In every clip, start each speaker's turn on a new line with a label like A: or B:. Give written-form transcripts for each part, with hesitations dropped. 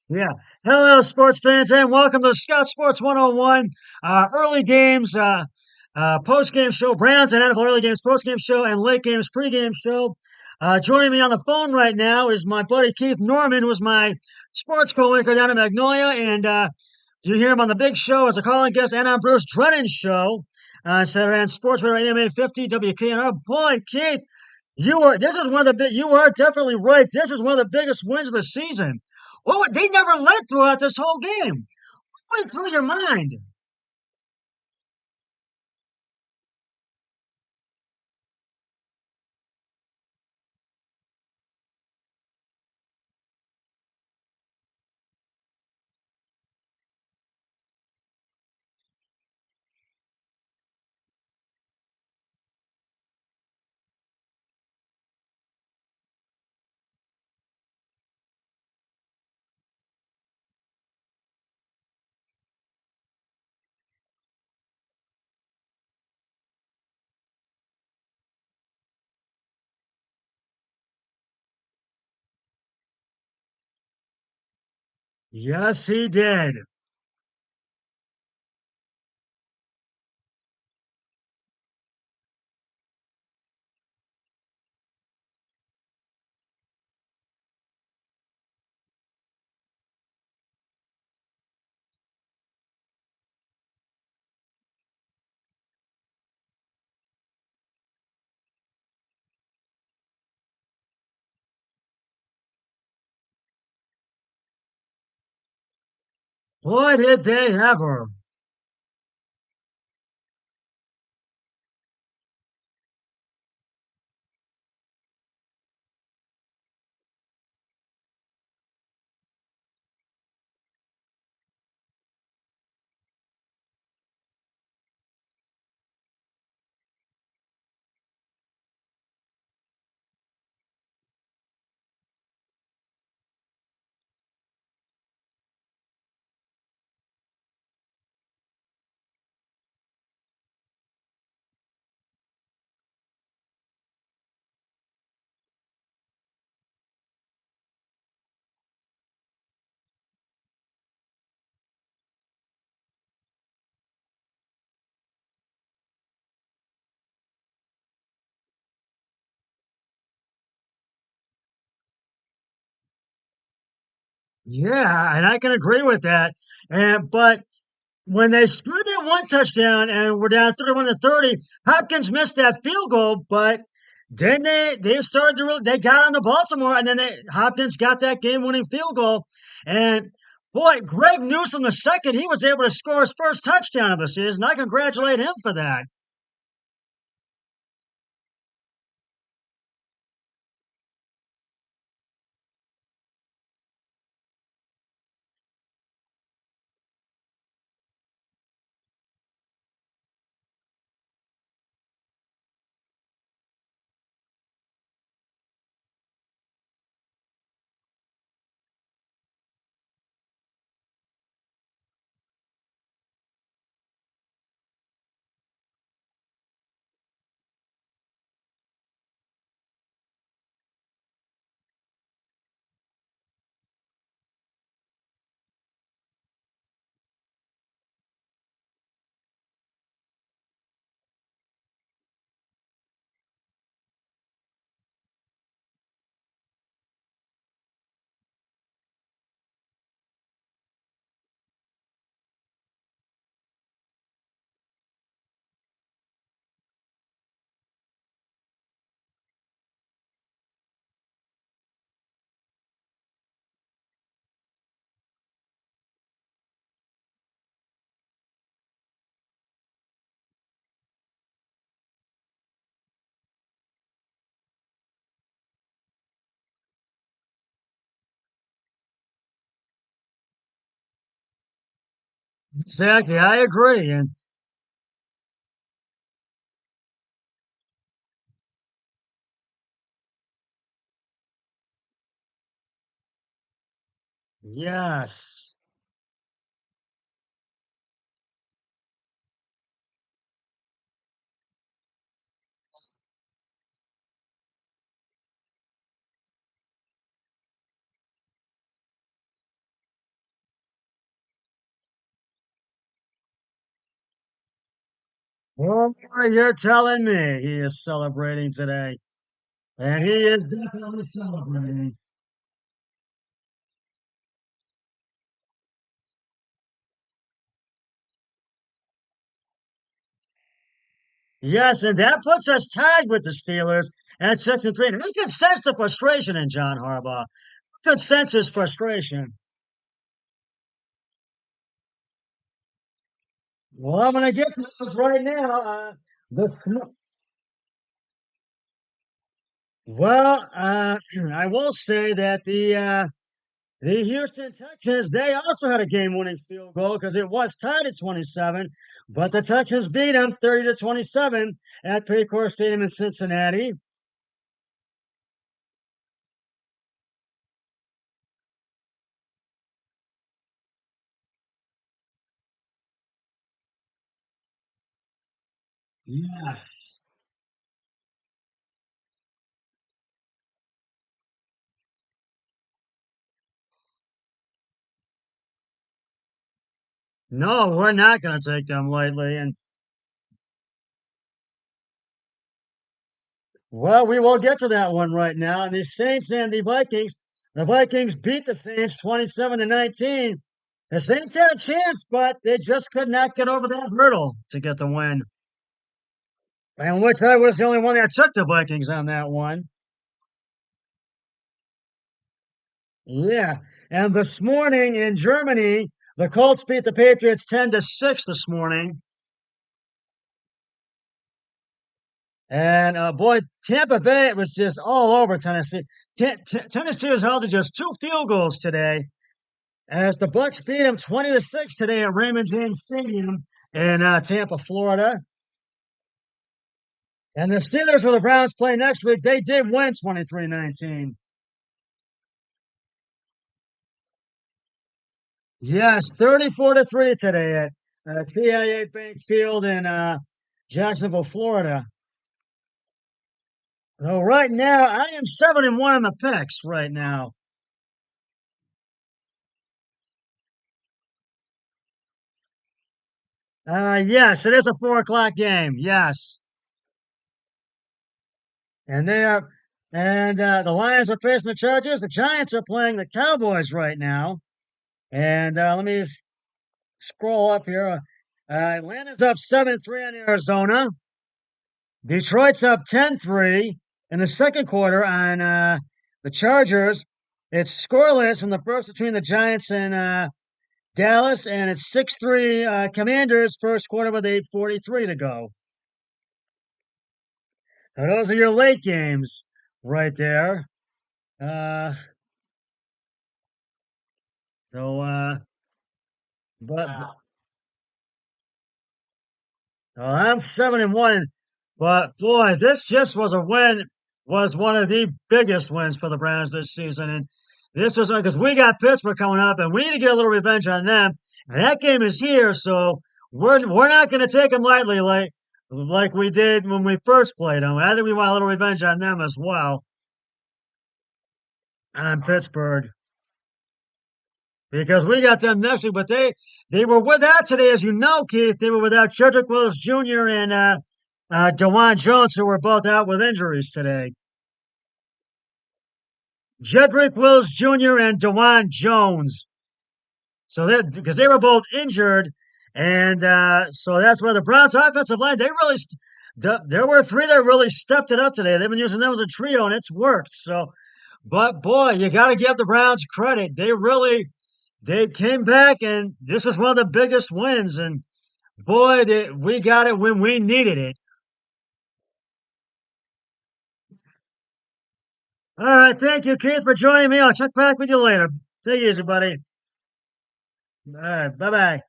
A: Yeah. Hello, sports fans, and welcome to Scout Sports 101. Early games, post game show, Browns and NFL early games, post game show, and late games, pre-game show. Joining me on the phone right now is my buddy Keith Norman, who is my sports co-anchor down in Magnolia. And you hear him on the big show as a calling guest and on Bruce Drennan's show. Saturday on Sports Radio AMA 50 WKNR. Boy, Keith, this is one of the big, you are definitely right. This is one of the biggest wins of the season. They never led throughout this whole game. What went through your mind? Yes, he did. Boy, did they ever. Yeah, and I can agree with that. But when they scored that one touchdown and we're down 31-30, Hopkins missed that field goal, but then they started to really they got on the Baltimore, and then Hopkins got that game winning field goal. And boy, Greg Newsome the second, he was able to score his first touchdown of the season. I congratulate him for that. Exactly, I agree. And yes. Oh, you're telling me he is celebrating today. And he is definitely celebrating. Yes, and that puts us tied with the Steelers at 6-3. And I can sense the frustration in John Harbaugh. I can sense his frustration. Well, I'm going to get to this right now. The I will say that the Houston Texans, they also had a game-winning field goal because it was tied at 27, but the Texans beat them 30-27 at Paycor Stadium in Cincinnati. Yeah. No, we're not going to take them lightly. And well, we will get to that one right now. And the Saints and the Vikings beat the Saints 27-19. The Saints had a chance, but they just could not get over that hurdle to get the win. And which I was the only one that took the Vikings on that one. Yeah. And this morning in Germany, the Colts beat the Patriots 10-6 this morning. And boy, Tampa Bay was just all over Tennessee. Tennessee was held to just two field goals today, as the Bucks beat them 20-6 today at Raymond James Stadium in Tampa, Florida. And the Steelers, where the Browns play next week, they did win 23-19. Yes, 34-3 today at TIA Bank Field in Jacksonville, Florida. So right now, I am 7-1 in the picks right now. Yes, it is a 4 o'clock game. Yes, and they are, and the Lions are facing the Chargers. The Giants are playing the Cowboys right now. And let me scroll up here. Atlanta's up 7-3 on Arizona. Detroit's up 10-3 in the second quarter on the Chargers. It's scoreless in the first between the Giants and Dallas, and it's 6-3 Commanders first quarter with 8:43 to go. So those are your late games right there. Uh, so, but I'm 7-1, but boy, this just was a win. Was one of the biggest wins for the Browns this season, and this was because we got Pittsburgh coming up, and we need to get a little revenge on them. And that game is here, so we're not going to take them lightly, like we did when we first played them. I think we want a little revenge on them as well, on Pittsburgh, because we got them next week. But they were without today, as you know, Keith. They were without Jedrick Wills Jr. and Dewan Jones, who were both out with injuries today. Jedrick Wills Jr. and Dewan Jones. So that because they were both injured, and so that's why the Browns offensive line they really there were three that really stepped it up today. They've been using them as a trio, and it's worked. So, but boy, you got to give the Browns credit. They came back, and this is one of the biggest wins. And boy, we got it when we needed it. All right, thank you, Keith, for joining me. I'll check back with you later. Take it easy, buddy. All right, bye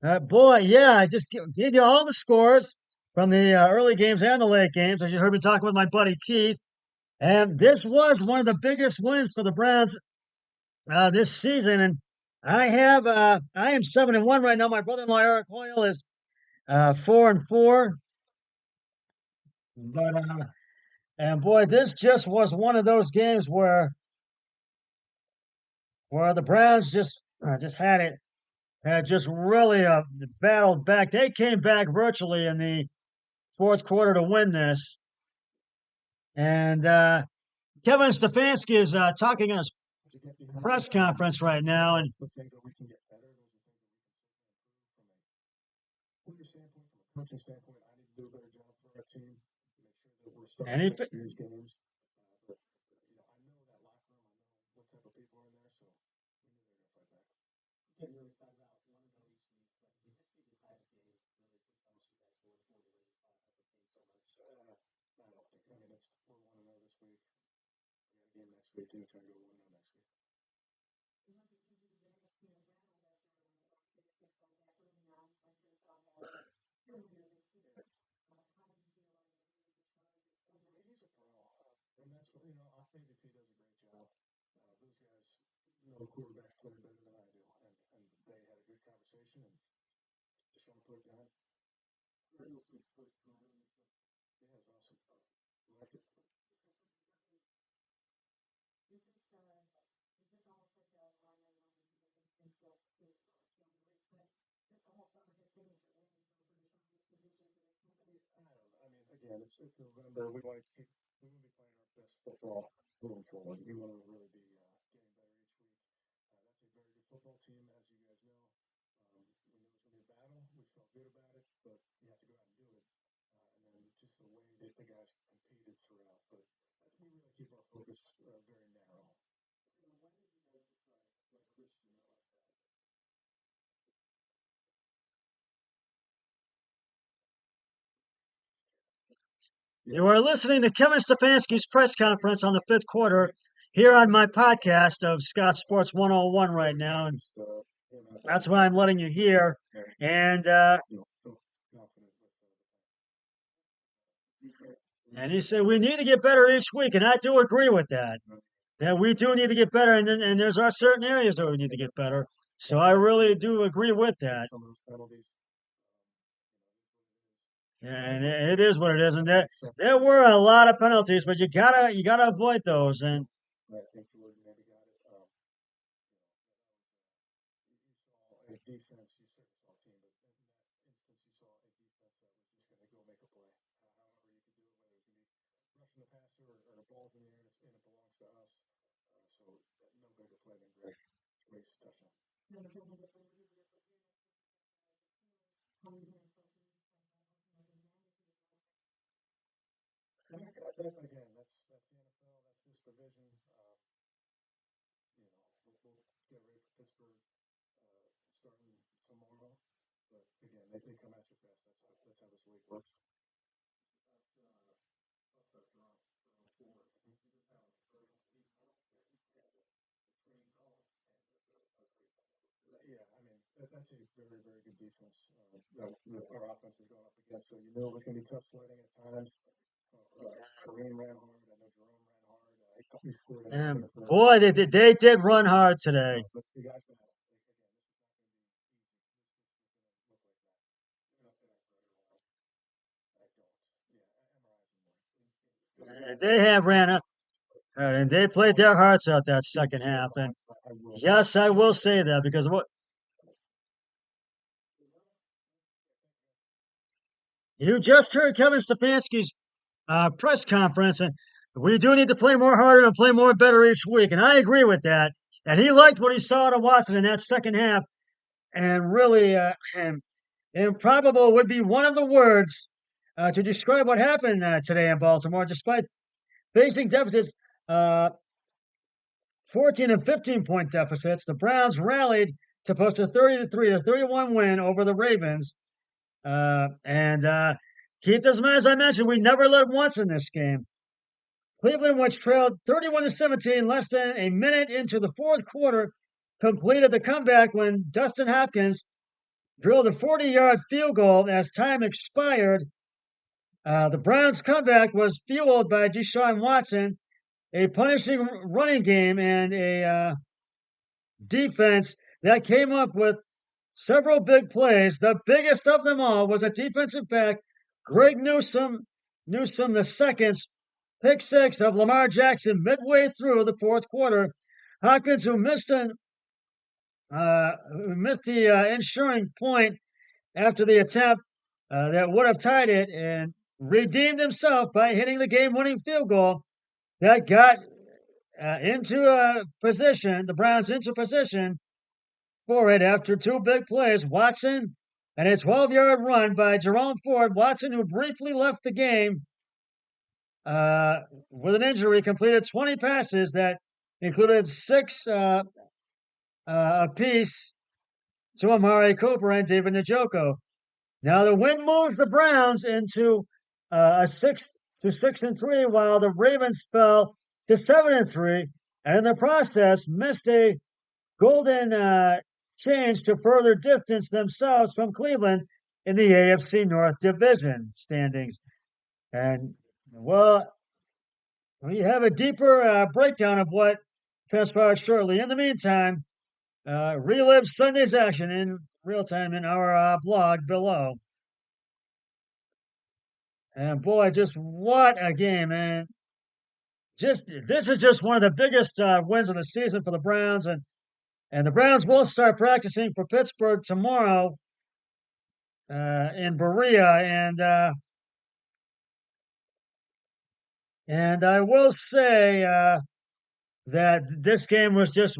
A: bye. Boy, yeah, I just gave you all the scores from the early games and the late games, as you heard me talking with my buddy Keith. And this was one of the biggest wins for the Browns this season. And I am 7-1 right now. My brother-in-law Eric Hoyle is 4-4. But and boy, this just was one of those games where the Browns just had it. had just really battled back. They came back virtually in the fourth quarter to win this. And Kevin Stefanski is talking in his press conference right now, and and he You are listening to Kevin Stefanski's press conference on the fifth quarter here on my podcast of Scott Sports 101 right now. And that's why I'm letting you hear. And he said, we need to get better each week. And I do agree with that. That we do need to get better. And there's our certain areas that we need to get better. So I really do agree with that. And it is what it is. And there were a lot of penalties, but you gotta avoid those. And boy, they did run hard today. They have ran up, and they played their hearts out that second half. And yes, I will say that because what you just heard Kevin Stefanski's press conference, and we do need to play more harder and play more better each week. And I agree with that. And he liked what he saw to Watson in that second half, and really, and improbable would be one of the words to describe what happened today in Baltimore, despite facing deficits. 14 and 15 point deficits. The Browns rallied to post a 30-3 to 31 win over the Ravens. And keep this in mind, as I mentioned, we never led once in this game. Cleveland, which trailed 31 to 17, less than a minute into the fourth quarter, completed the comeback when Dustin Hopkins drilled a 40-yard field goal as time expired. The Browns' comeback was fueled by Deshaun Watson, a punishing running game, and a defense that came up with several big plays. The biggest of them all was a defensive back, Greg Newsome the second's pick six of Lamar Jackson midway through the fourth quarter. Hopkins, who missed an missed the ensuring point after the attempt that would have tied it, and redeemed himself by hitting the game-winning field goal that got into position, the Browns into position for it after two big plays. Watson and a 12-yard run by Jerome Ford. Watson, who briefly left the game with an injury, completed 20 passes that included six apiece to Amari Cooper and David Njoku. Now the win moves the Browns into a 6-3, while the Ravens fell to 7-3, and in the process missed a golden change to further distance themselves from Cleveland in the AFC North Division standings. And well, we have a deeper breakdown of what transpired shortly. In the meantime, relive Sunday's action in real time in our blog below. And boy, just what a game, man! Just this is just one of the biggest wins of the season for the Browns, and the Browns will start practicing for Pittsburgh tomorrow in Berea, and I will say that this game was just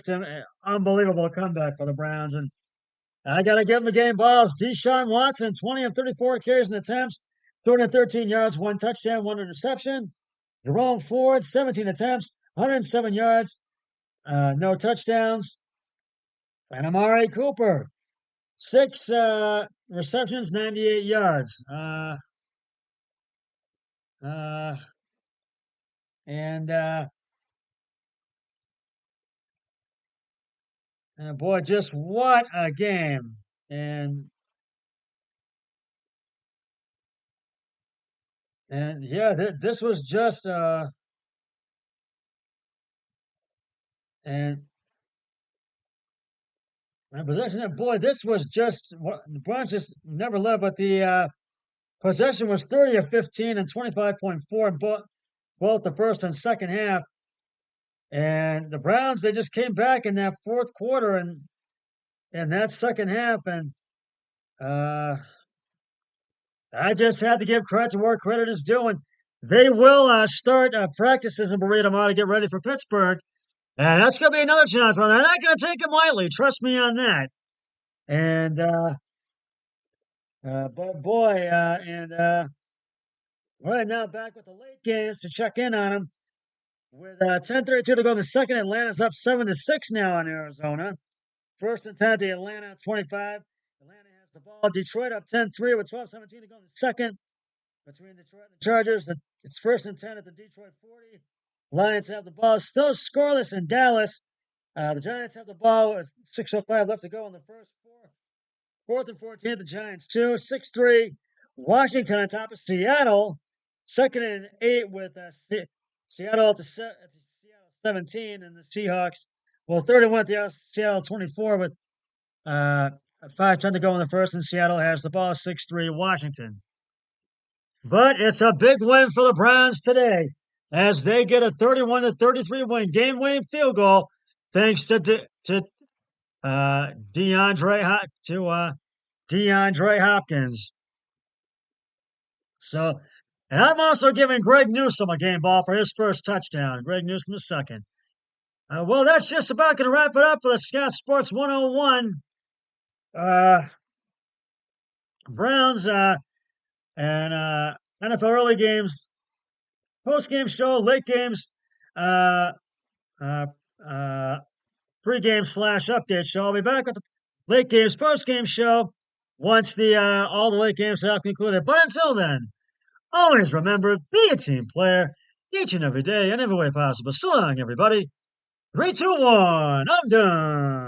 A: an unbelievable comeback for the Browns, and I got to give them the game balls. Deshaun Watson, 20 of 34 carries and attempts, 213 yards, one touchdown, one interception. Jerome Ford, 17 attempts, 107 yards, no touchdowns. And Amari Cooper, six receptions, 98 yards. And boy, just what a game! And yeah, this was just and possession. And boy, this was just what the Browns just never led, but the possession was 30 of 15 and 25.4 in both the first and second half. And the Browns, they just came back in that fourth quarter and that second half, and I just had to give credit to where credit is due. And they will start practices in Berea tomorrow to get ready for Pittsburgh, and that's going to be another challenge. They're not going to take them lightly. Trust me on that. And but boy, right now back with the late games to check in on them. With 10:32 to go in the second, Atlanta's up 7-6 now on Arizona. First and 10 at the Atlanta 25. Atlanta has the ball. Detroit up 10-3 with 12:17 to go in the second. Between Detroit and the Chargers, it's first and 10 at the Detroit 40. Lions have the ball. Still scoreless in Dallas. The Giants have the ball with 6:05 left to go in the first four. Fourth and 14 at the Giants 2. 6-3. Washington on top of Seattle. Second and 8 with Seattle at the Seattle 17, and the Seahawks. Well, 31 at the Seattle 24 with 5:10 to go in the first, and Seattle has the ball 6-3 Washington. But it's a big win for the Browns today as they get a 31-33 win, game-winning field goal thanks to DeAndre Hopkins. So, and I'm also giving Greg Newsome a game ball for his first touchdown. Greg Newsome the second. Well, that's just about going to wrap it up for the Scout Sports 101. Browns and NFL early games, post-game show, late games, pre-game /update show. I'll be back with the late games, post-game show once the all the late games have concluded. But until then, always remember, be a team player each and every day in every way possible. So long, everybody. 3, 2, 1, I'm done.